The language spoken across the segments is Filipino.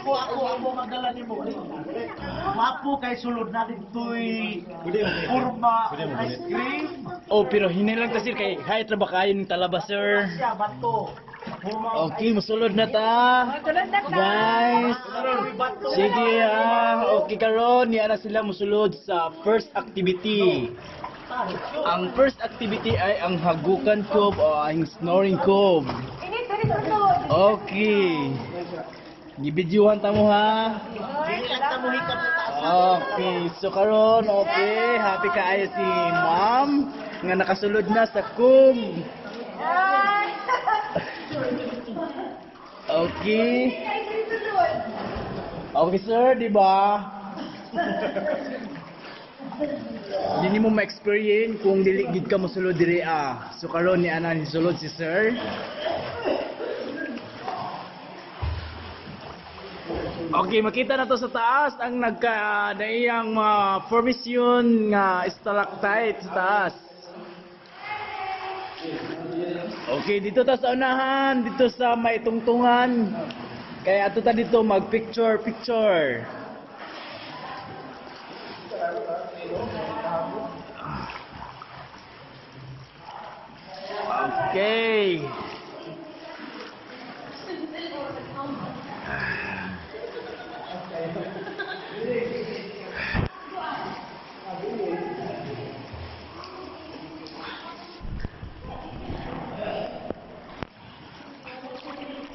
Ako magdala ni mo. Mapo kay sulod na dito'y kurma ice cream. Oh, pero hinilang ta sir kay kahit ra ba kayo ng talaba sir. Siya bato. Okay, musulod na ta. Guys. Sige okay karon niya na sila musulod sa first activity. Ang first activity ay ang hagukan cove o ang snoring cove. Okay. Gibidyohan ta mo ha. Okay, so karon okay, happy kaayo si ma'am nga nakasulod na sa cove. Okay. Okay sir, di ba? Hindi mo ma-experience kung dili gid ka mosulod diri ah. So karon ni ana ni sulod si sir. Okay, makita na to sa taas ang nagka-daiyang formation nga stalactite sa taas. Okay, dito ta sa unahan, dito sa may tungtungan. Kaya ato ta dito mag-picture. Okay.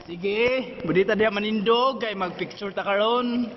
Sige, budita dia manindog kay mag-picture ta karon.